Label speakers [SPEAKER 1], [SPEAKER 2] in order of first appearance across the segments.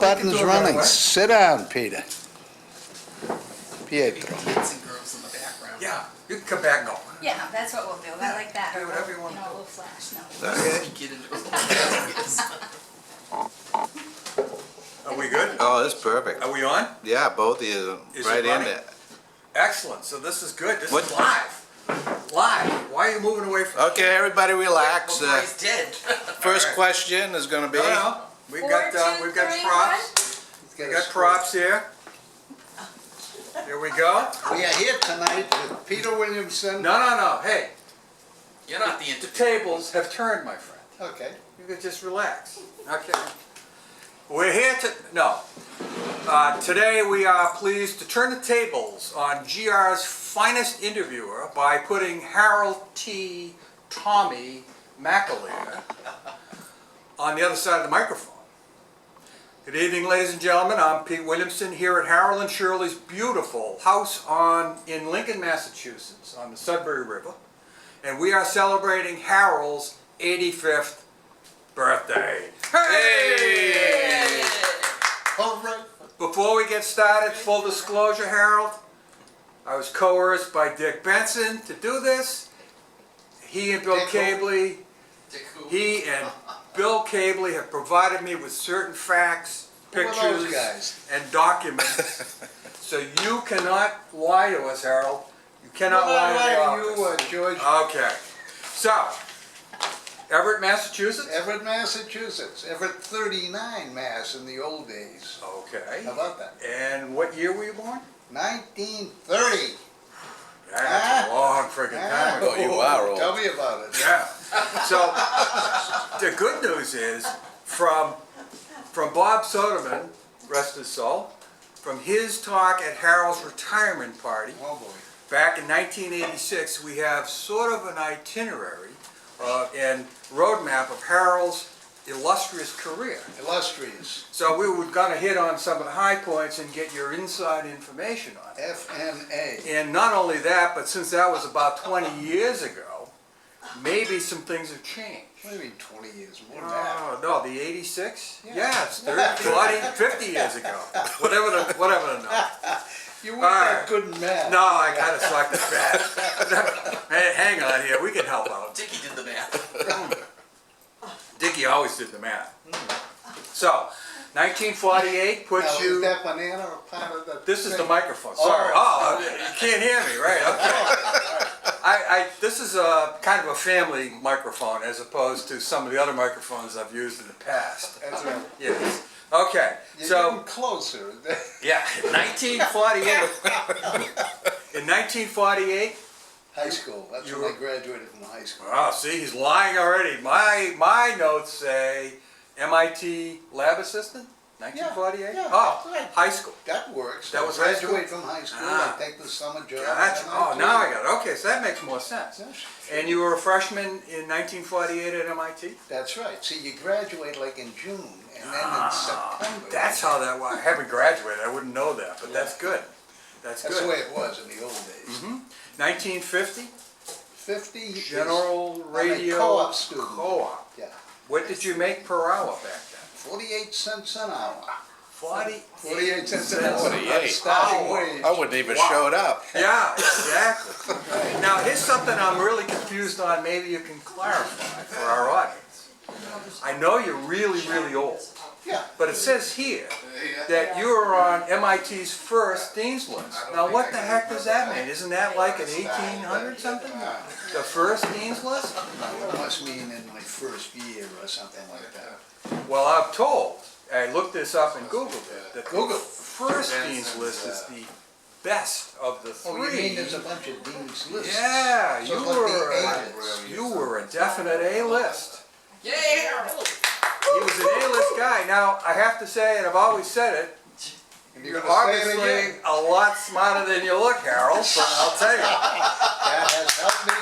[SPEAKER 1] Button's running. Sit down, Peter. Pietro.
[SPEAKER 2] Kids and girls in the background.
[SPEAKER 3] Yeah, you can come back and go.
[SPEAKER 4] Yeah, that's what we'll do. I like that.
[SPEAKER 3] Do whatever you want to
[SPEAKER 4] know, a
[SPEAKER 3] do.
[SPEAKER 4] little flash, no.
[SPEAKER 2] Get into it.
[SPEAKER 3] Are we good?
[SPEAKER 5] Oh, that's perfect.
[SPEAKER 3] Are we on?
[SPEAKER 5] Yeah, both of you
[SPEAKER 3] Is
[SPEAKER 5] right
[SPEAKER 3] it
[SPEAKER 5] in
[SPEAKER 3] running?
[SPEAKER 5] there.
[SPEAKER 3] Excellent, so this is good. This
[SPEAKER 5] What-
[SPEAKER 3] is live. Live. Why are you moving away from?
[SPEAKER 5] Okay, everybody relax.
[SPEAKER 2] Before he's dead.
[SPEAKER 5] First
[SPEAKER 3] Alright.
[SPEAKER 5] question is going to be.
[SPEAKER 3] No, we've got
[SPEAKER 4] 4, 2, 3,
[SPEAKER 3] props. We got props here. Here we go.
[SPEAKER 1] We are here tonight with Peter Williamson.
[SPEAKER 3] No. Hey,
[SPEAKER 2] You're not the
[SPEAKER 3] the
[SPEAKER 2] interview.
[SPEAKER 3] tables have turned, my friend.
[SPEAKER 1] Okay.
[SPEAKER 3] You can just relax. Okay. We're here to, no. Today we are pleased to turn the tables on GR's finest interviewer by putting Harold T. Tommy McAleer on the other side of the microphone. Good evening, ladies and gentlemen. I'm Pete Williamson here at Harold and Shirley's beautiful house in Lincoln, Massachusetts, on the Sudbury River. And we are celebrating Harold's 85th birthday. Hey!
[SPEAKER 1] All right.
[SPEAKER 3] Before we get started, full disclosure, Harold, I was coerced by Dick Benson to do this. He and Bill
[SPEAKER 1] Dick who?
[SPEAKER 3] Cabley, he and Bill Cabley have provided me with certain facts,
[SPEAKER 1] Who are those
[SPEAKER 3] pictures,
[SPEAKER 1] guys?
[SPEAKER 3] and documents. So you cannot lie to us, Harold. You cannot lie to
[SPEAKER 1] you,
[SPEAKER 3] us.
[SPEAKER 1] George.
[SPEAKER 3] Okay. So, Everett, Massachusetts?
[SPEAKER 1] Everett, Massachusetts. Everett 39, Mass. in the old days.
[SPEAKER 3] Okay.
[SPEAKER 1] How about that?
[SPEAKER 3] And what year were you born?
[SPEAKER 1] 1930.
[SPEAKER 3] That's a long friggin' time ago.
[SPEAKER 5] Oh, you are old.
[SPEAKER 1] Tell me about it.
[SPEAKER 3] Yeah. So the good news is from Bob Soderman, rest his soul, from his talk at Harold's retirement party
[SPEAKER 1] Oh boy.
[SPEAKER 3] back in 1986, we have sort of an itinerary and roadmap of Harold's illustrious career.
[SPEAKER 1] Illustrious.
[SPEAKER 3] So we were going to hit on some of the high points and get your inside information on it.
[SPEAKER 1] FNA.
[SPEAKER 3] And not only that, but since that was about 20 years ago, maybe some things have changed.
[SPEAKER 1] What do you mean 20 years? More than that.
[SPEAKER 3] Oh, no, the 86?
[SPEAKER 1] Yeah.
[SPEAKER 3] Yeah, it's 30, 40, 50 years ago. Whatever the number.
[SPEAKER 1] You weren't
[SPEAKER 3] All
[SPEAKER 1] that
[SPEAKER 3] right.
[SPEAKER 1] good in math.
[SPEAKER 3] No, I kind of sucked at that. Hey, hang on here, we can help out.
[SPEAKER 2] Dickie did the math.
[SPEAKER 3] Dickie always did the math. So, 1948
[SPEAKER 1] Now,
[SPEAKER 3] puts
[SPEAKER 1] is
[SPEAKER 3] you...
[SPEAKER 1] that banana a part of the
[SPEAKER 3] This is the
[SPEAKER 1] thing?
[SPEAKER 3] microphone, sorry. Oh, you can't hear me, right, okay. This is a kind of a family microphone as opposed to some of the other microphones I've used in the past.
[SPEAKER 1] That's right.
[SPEAKER 3] Yes. Okay,
[SPEAKER 1] You're
[SPEAKER 3] so,
[SPEAKER 1] getting closer.
[SPEAKER 3] yeah, 1948. In 1948,
[SPEAKER 1] High school. That's
[SPEAKER 3] You
[SPEAKER 1] when
[SPEAKER 3] were-
[SPEAKER 1] I graduated from high school.
[SPEAKER 3] oh, see, he's lying already. My notes say MIT lab assistant, 1948?
[SPEAKER 1] Yeah,
[SPEAKER 3] Oh,
[SPEAKER 1] that's right.
[SPEAKER 3] high school.
[SPEAKER 1] That works.
[SPEAKER 3] That
[SPEAKER 1] I
[SPEAKER 3] was high school?
[SPEAKER 1] graduate from high school.
[SPEAKER 3] Ah.
[SPEAKER 1] I take the summer job.
[SPEAKER 3] Gotcha.
[SPEAKER 1] and
[SPEAKER 3] Oh,
[SPEAKER 1] do
[SPEAKER 3] now
[SPEAKER 1] it.
[SPEAKER 3] I got it. Okay, so that makes more sense.
[SPEAKER 1] Yes.
[SPEAKER 3] And you were a freshman in 1948 at MIT?
[SPEAKER 1] That's right. See, you graduate like in June, and then in September.
[SPEAKER 3] That's how that was. I haven't graduated. I wouldn't know that, but that's good. That's
[SPEAKER 1] That's the way
[SPEAKER 3] good.
[SPEAKER 1] it was in the old days.
[SPEAKER 3] 1950,
[SPEAKER 1] 50 is-
[SPEAKER 3] General
[SPEAKER 1] I'm a
[SPEAKER 3] Radio
[SPEAKER 1] co-op student.
[SPEAKER 3] Co-op.
[SPEAKER 1] Yeah.
[SPEAKER 3] What did you make per hour back then?
[SPEAKER 1] 48 cents an hour.
[SPEAKER 3] 48
[SPEAKER 1] cents an hour.
[SPEAKER 5] 48.
[SPEAKER 1] Starting
[SPEAKER 3] Oh,
[SPEAKER 1] wage.
[SPEAKER 5] I wouldn't even
[SPEAKER 3] Wow.
[SPEAKER 5] showed up.
[SPEAKER 3] Yeah, exactly. Now, here's something I'm really confused on. Maybe you can clarify for our audience. I know you're really, really old,
[SPEAKER 1] Yeah.
[SPEAKER 3] but it says here that you are on MIT's first Dean's List. Now, what the heck does that mean? Isn't that like an 1800 something? The first Dean's List?
[SPEAKER 1] It must mean in my first year or something like that.
[SPEAKER 3] Well, I'm told, I looked this up and Googled it, that the
[SPEAKER 1] Google.
[SPEAKER 3] first Dean's List is the best of the
[SPEAKER 1] Oh, you mean
[SPEAKER 3] three.
[SPEAKER 1] there's a bunch of dean's lists?
[SPEAKER 3] Yeah,
[SPEAKER 1] So
[SPEAKER 3] you
[SPEAKER 1] it's like the
[SPEAKER 3] were
[SPEAKER 1] A-list.
[SPEAKER 3] you were a definite A-list.
[SPEAKER 2] Yeah!
[SPEAKER 3] He was an A-list guy. Now, I have to say, and I've always said it,
[SPEAKER 1] And
[SPEAKER 3] you're
[SPEAKER 1] gonna say it
[SPEAKER 3] obviously
[SPEAKER 1] again.
[SPEAKER 3] a lot smarter than you look, Harold, so I'll tell you.
[SPEAKER 1] That has helped me.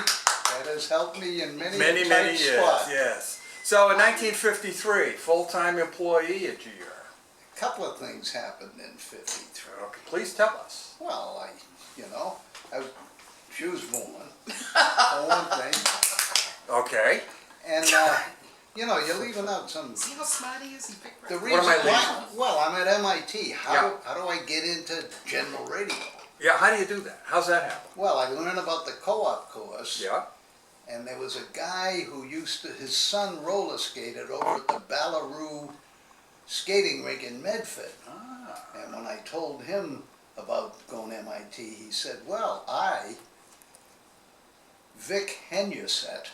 [SPEAKER 1] That has helped me in many
[SPEAKER 3] Many,
[SPEAKER 1] a
[SPEAKER 3] many
[SPEAKER 1] tight
[SPEAKER 3] years,
[SPEAKER 1] spot.
[SPEAKER 3] yes. So in 1953, full-time employee at GR.
[SPEAKER 1] A couple of things happened in 53.
[SPEAKER 3] Okay, please tell us.
[SPEAKER 1] Well, she was born, for one thing.
[SPEAKER 3] Okay.
[SPEAKER 1] And You know, you're leaving out some,
[SPEAKER 2] See how smart he is? He picked right.
[SPEAKER 1] the
[SPEAKER 2] What
[SPEAKER 1] reason
[SPEAKER 2] am I
[SPEAKER 1] why,
[SPEAKER 2] leaving?
[SPEAKER 1] well, I'm at MIT.
[SPEAKER 3] Yeah.
[SPEAKER 1] How do I get into general radio?
[SPEAKER 3] Yeah, how do you do that? How's that happen?
[SPEAKER 1] Well, I learned about the co-op course.
[SPEAKER 3] Yeah,
[SPEAKER 1] And there was a guy who his son roller skated over at the Ballaroo skating rink in Medford.
[SPEAKER 3] ah,
[SPEAKER 1] And when I told him about going to MIT, he said, well, Vic Henderset,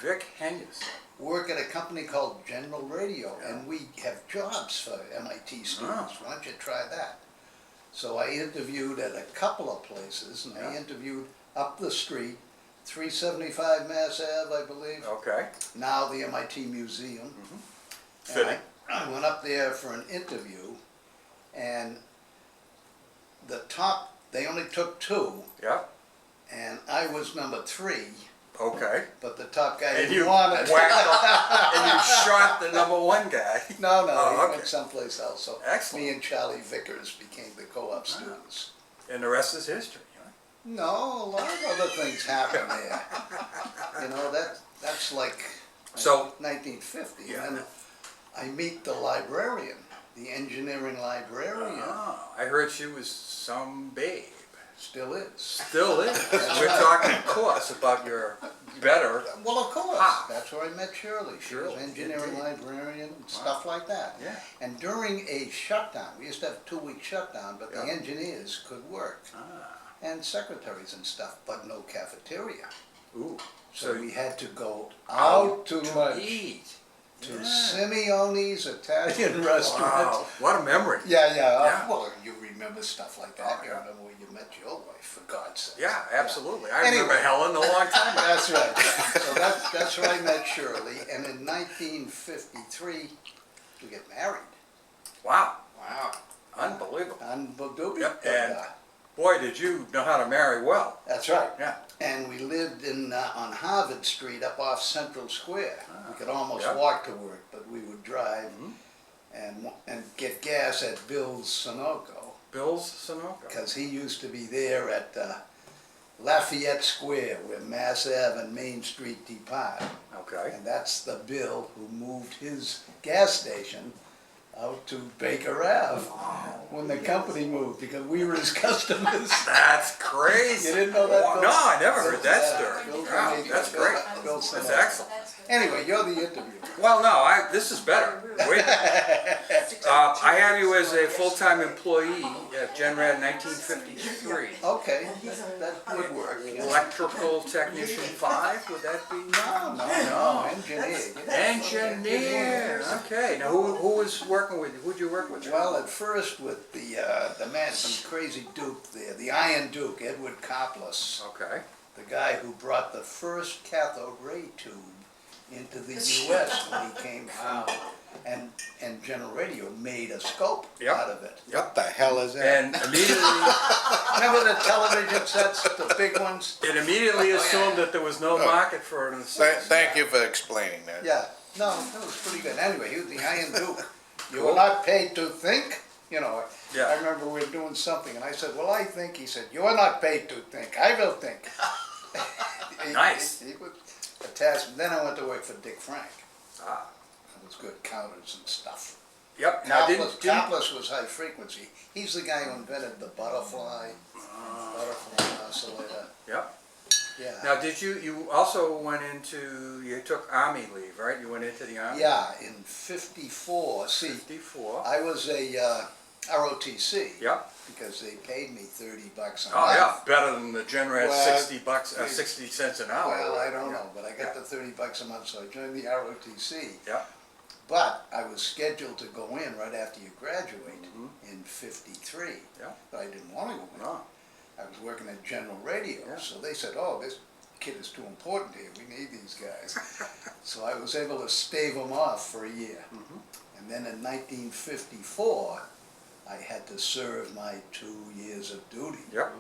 [SPEAKER 3] Vic Henderson.
[SPEAKER 1] work at a company called General Radio, and we have jobs for MIT students. Why don't you try that? So I interviewed at a couple of places, and I
[SPEAKER 3] Yeah.
[SPEAKER 1] interviewed up the street, 375 Mass Ave, I believe.
[SPEAKER 3] Okay.
[SPEAKER 1] Now the MIT Museum. And
[SPEAKER 3] Fitting.
[SPEAKER 1] I went up there for an interview, and they only took 2,
[SPEAKER 3] Yeah,
[SPEAKER 1] and I was number 3,
[SPEAKER 3] okay.
[SPEAKER 1] but the top guy
[SPEAKER 3] And you
[SPEAKER 1] didn't want it.
[SPEAKER 3] whacked up, and you shot the number 1 guy.
[SPEAKER 1] No,
[SPEAKER 3] Oh,
[SPEAKER 1] he
[SPEAKER 3] okay.
[SPEAKER 1] went someplace else. So
[SPEAKER 3] Excellent.
[SPEAKER 1] me and Charlie Vickers became the co-op students.
[SPEAKER 3] And the rest is history, huh?
[SPEAKER 1] No, a lot of other things happened there. You know, that's like
[SPEAKER 3] So-
[SPEAKER 1] 1950.
[SPEAKER 3] Yeah.
[SPEAKER 1] And then I meet the librarian, the engineering librarian.
[SPEAKER 3] Oh, I heard she was some babe.
[SPEAKER 1] Still is.
[SPEAKER 3] Still is. We're talking, of course, about your better.
[SPEAKER 1] Well, of course.
[SPEAKER 3] Ah.
[SPEAKER 1] That's where I met Shirley. She was
[SPEAKER 3] Shirley,
[SPEAKER 1] engineering
[SPEAKER 3] indeed.
[SPEAKER 1] librarian and stuff like that.
[SPEAKER 3] Yeah.
[SPEAKER 1] And during a shutdown, we used to have a 2-week shutdown, but the
[SPEAKER 3] Yeah.
[SPEAKER 1] engineers could work.
[SPEAKER 3] Ah,
[SPEAKER 1] And secretaries and stuff, but no cafeteria.
[SPEAKER 3] ooh.
[SPEAKER 1] So we had to go
[SPEAKER 3] out
[SPEAKER 1] out to lunch
[SPEAKER 3] eat.
[SPEAKER 1] to
[SPEAKER 3] Yeah.
[SPEAKER 1] Simeone's Italian restaurant.
[SPEAKER 3] Wow, what a memory.
[SPEAKER 1] Yeah.
[SPEAKER 3] Yeah.
[SPEAKER 1] Well, you remember stuff like that.
[SPEAKER 3] Oh,
[SPEAKER 1] You
[SPEAKER 3] yeah.
[SPEAKER 1] remember when you met your wife, for God's sake.
[SPEAKER 3] Yeah, absolutely. I
[SPEAKER 1] Anyway.
[SPEAKER 3] remember Helen a long time ago.
[SPEAKER 1] That's right. So that's where I met Shirley. And in 1953, we get married.
[SPEAKER 3] Wow,
[SPEAKER 1] Wow.
[SPEAKER 3] unbelievable.
[SPEAKER 1] Unbelievable.
[SPEAKER 3] Yep, and boy, did you know how to marry well.
[SPEAKER 1] That's right.
[SPEAKER 3] Yeah.
[SPEAKER 1] And we lived on Harvard Street up off Central Square. We could almost
[SPEAKER 3] Yeah.
[SPEAKER 1] walk to work, but we would drive
[SPEAKER 3] Mhm.
[SPEAKER 1] and get gas at Bill's Sunoco,
[SPEAKER 3] Bill's Sunoco.
[SPEAKER 1] because he used to be there at Lafayette Square, where Mass Ave and Main Street depart.
[SPEAKER 3] Okay.
[SPEAKER 1] And that's the Bill who moved his gas station out to Baker Ave when the company moved, because we were his customers.
[SPEAKER 3] That's crazy.
[SPEAKER 1] You didn't know that, Bill?
[SPEAKER 3] No, I never heard that
[SPEAKER 1] Yeah,
[SPEAKER 3] story.
[SPEAKER 1] Bill
[SPEAKER 3] Wow,
[SPEAKER 1] Canadian,
[SPEAKER 3] that's
[SPEAKER 1] Bill-
[SPEAKER 3] great.
[SPEAKER 1] Bill
[SPEAKER 3] That's
[SPEAKER 1] Sunoco.
[SPEAKER 3] excellent.
[SPEAKER 1] Anyway, you're the interviewer.
[SPEAKER 3] Well, no, this is better. Wait. I have you as a full-time employee at Genrad 1953.
[SPEAKER 1] Okay, that would work.
[SPEAKER 3] Electrical technician 5, would that be?
[SPEAKER 1] No, engineer.
[SPEAKER 3] Engineer. Okay. Now, who was working with you? Who'd you work with?
[SPEAKER 1] Well, at first with the man, some crazy Duke there, the Iron Duke, Edward Coplas,
[SPEAKER 3] Okay.
[SPEAKER 1] the guy who brought the first cathode ray tube into the U.S. when he came from, and General Radio made a scope
[SPEAKER 3] Yep.
[SPEAKER 1] out of it.
[SPEAKER 5] What the hell is that?
[SPEAKER 3] And immediately,
[SPEAKER 1] Remember the television sets, the big ones?
[SPEAKER 3] it immediately assumed that there was no market for it in the States.
[SPEAKER 5] Thank you for explaining that.
[SPEAKER 1] Yeah, no, that was pretty good. Anyway, he was the Iron Duke. You
[SPEAKER 3] Cool.
[SPEAKER 1] were not paid to think, you know.
[SPEAKER 3] Yeah.
[SPEAKER 1] I remember we were doing something, and I said, well, I think. He said, you are not paid to think. I will think.
[SPEAKER 3] Nice.
[SPEAKER 1] He was a task. Then I went to work for Dick Frank.
[SPEAKER 3] Ah.
[SPEAKER 1] It was good counters and stuff.
[SPEAKER 3] Yep. Now,
[SPEAKER 1] Coplas was high frequency. He's the guy who invented the butterfly oscillator.
[SPEAKER 3] Yep.
[SPEAKER 1] Yeah.
[SPEAKER 3] Now, you also went into, you took Army leave, right? You went into the Army?
[SPEAKER 1] Yeah, in 54. See,
[SPEAKER 3] 54.
[SPEAKER 1] I was a ROTC.
[SPEAKER 3] Yep.
[SPEAKER 1] Because they paid me $30 a month.
[SPEAKER 3] Oh, yeah, better than the Genrad
[SPEAKER 1] Well,
[SPEAKER 3] 60 cents an hour.
[SPEAKER 1] Well, I don't know, but I got
[SPEAKER 3] Yeah.
[SPEAKER 1] the $30 a month, so I joined the ROTC.
[SPEAKER 3] Yeah.
[SPEAKER 1] But I was scheduled to go in right after you graduate in 53.
[SPEAKER 3] Yeah.
[SPEAKER 1] But I didn't want to go in.
[SPEAKER 3] No.
[SPEAKER 1] I was working at General Radio,
[SPEAKER 3] Yeah.
[SPEAKER 1] so they said, oh, this kid is too important here, we need these guys. So I was able to stave them off for a year. And then in 1954, I had to serve my 2 years of duty,
[SPEAKER 3] Yep.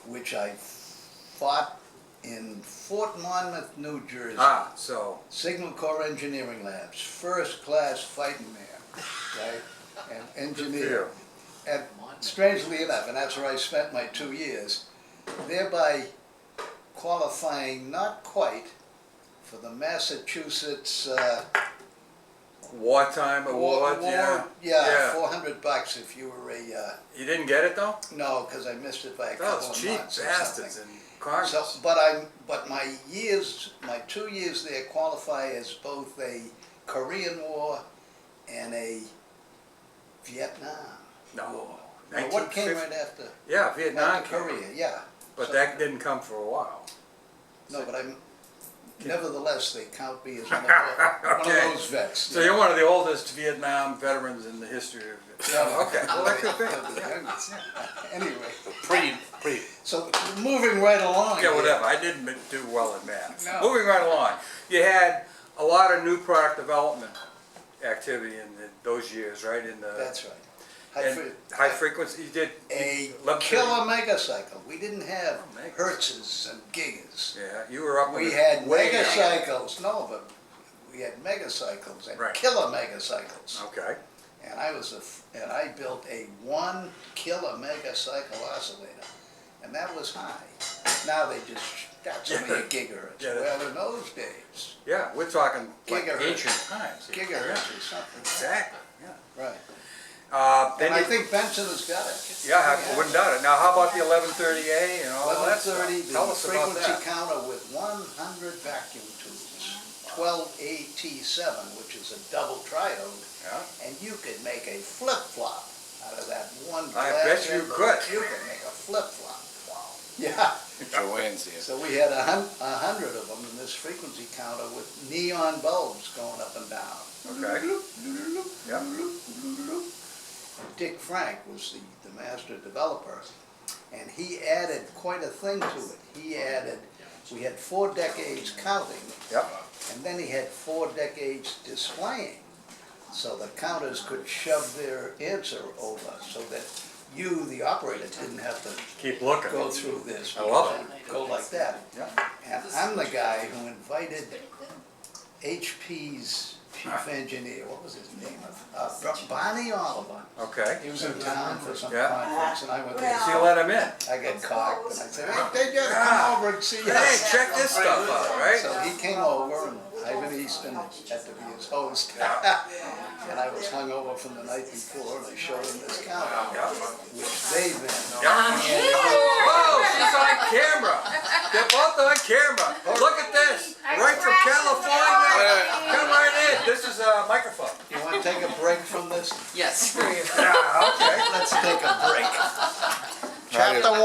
[SPEAKER 1] which I fought in Fort Monmouth, New Jersey.
[SPEAKER 3] Ah, so,
[SPEAKER 1] Signal Corps Engineering Labs, first class fighting man, right? And engineer. And strangely enough, and that's where I spent my 2 years, thereby qualifying not quite for the Massachusetts,
[SPEAKER 3] Wartime awards, yeah.
[SPEAKER 1] yeah, $400 if you were a,
[SPEAKER 3] You didn't get it though?
[SPEAKER 1] no, cause I missed it by a couple
[SPEAKER 3] Those
[SPEAKER 1] of
[SPEAKER 3] cheap
[SPEAKER 1] months or
[SPEAKER 3] bastards
[SPEAKER 1] something.
[SPEAKER 3] in Congress.
[SPEAKER 1] So, but my 2 years there qualify as both a Korean War and a Vietnam
[SPEAKER 3] No.
[SPEAKER 1] War. Now, what came
[SPEAKER 3] 1950
[SPEAKER 1] right after?
[SPEAKER 3] Yeah, Vietnam
[SPEAKER 1] After
[SPEAKER 3] came.
[SPEAKER 1] Korea, yeah.
[SPEAKER 3] But
[SPEAKER 1] So-
[SPEAKER 3] that didn't come for a while.
[SPEAKER 1] No, but nevertheless, they count me as one of
[SPEAKER 3] Okay.
[SPEAKER 1] those vets.
[SPEAKER 3] So you're one of the oldest Vietnam veterans in the history of it.
[SPEAKER 1] Yeah.
[SPEAKER 3] Okay, well, that could be.
[SPEAKER 1] Anyway,
[SPEAKER 5] Pretty.
[SPEAKER 1] so moving right along.
[SPEAKER 3] Okay,
[SPEAKER 1] here.
[SPEAKER 3] whatever, I didn't do well in math.
[SPEAKER 1] No.
[SPEAKER 3] Moving right along, you had a lot of new product development activity in those years, right? In the
[SPEAKER 1] That's right.
[SPEAKER 3] and high frequency, you did
[SPEAKER 1] A
[SPEAKER 3] 1130.
[SPEAKER 1] killer megacycle. We didn't have
[SPEAKER 3] Oh, megas.
[SPEAKER 1] hertzes and gigas.
[SPEAKER 3] Yeah, you were up.
[SPEAKER 1] We
[SPEAKER 3] in the-
[SPEAKER 1] had
[SPEAKER 3] way-
[SPEAKER 1] megacycles. No, but we had megacycles and
[SPEAKER 3] Right.
[SPEAKER 1] killer megacycles.
[SPEAKER 3] Okay.
[SPEAKER 1] And I built a 1 killer megacycle oscillator, and that was high. Now that's only a gigahertz.
[SPEAKER 3] Yeah.
[SPEAKER 1] Well, in those days,
[SPEAKER 3] Yeah, we're talking like
[SPEAKER 1] Gigahertz.
[SPEAKER 3] ancient times. here.
[SPEAKER 1] gigahertz is something.
[SPEAKER 3] Exactly. Yeah.
[SPEAKER 1] Right.
[SPEAKER 3] Then
[SPEAKER 1] And I
[SPEAKER 3] you-
[SPEAKER 1] think Benson has got it.
[SPEAKER 3] Yeah, I wouldn't doubt it. Now, how about the 1130A and all that stuff?
[SPEAKER 1] 1130,
[SPEAKER 3] Tell
[SPEAKER 1] the
[SPEAKER 3] us about
[SPEAKER 1] frequency
[SPEAKER 3] that.
[SPEAKER 1] counter with 100 vacuum tubes, 12AT7, which is a double triode,
[SPEAKER 3] Yeah.
[SPEAKER 1] and you could make a flip-flop out of that one
[SPEAKER 3] I
[SPEAKER 1] glass
[SPEAKER 3] bet you
[SPEAKER 1] envelope.
[SPEAKER 3] could.
[SPEAKER 1] You could make a flip-flop. Wow. Yeah.
[SPEAKER 5] Joanne's here.
[SPEAKER 1] So we had 100 of them in this frequency counter with neon bulbs going up and down.
[SPEAKER 3] Okay. Yeah.
[SPEAKER 1] Dick Frank was the master developer, and he added quite a thing to it. We had 4 decades counting,
[SPEAKER 3] Yep.
[SPEAKER 1] and then he had 4 decades displaying. So the counters could shove their answer over so that you, the operator, didn't have to
[SPEAKER 3] Keep looking.
[SPEAKER 1] go through this.
[SPEAKER 3] I love
[SPEAKER 1] Go like that.
[SPEAKER 3] Yeah.
[SPEAKER 1] And I'm the guy who invited HP's chief engineer, what was his name? Barney Oliver.
[SPEAKER 3] Okay.
[SPEAKER 1] He was in town for some
[SPEAKER 3] Yeah.
[SPEAKER 1] conference, and I went there.
[SPEAKER 3] So you let him in.
[SPEAKER 1] I got cocked, and I said, hey, you come over and see
[SPEAKER 3] Hey,
[SPEAKER 1] us.
[SPEAKER 3] check this stuff out, right?
[SPEAKER 1] So he came over, and Ivan Easton had to be his host. And I was hungover from the night before, and I showed him this counter, which they then.
[SPEAKER 3] Whoa, she's on camera. They're both on camera. Look at this. Right from California. Come right in. This is a microphone.
[SPEAKER 1] You want to take a break from this?
[SPEAKER 2] Yes.
[SPEAKER 3] Yeah, okay.
[SPEAKER 1] Let's take a break.
[SPEAKER 5] Chapter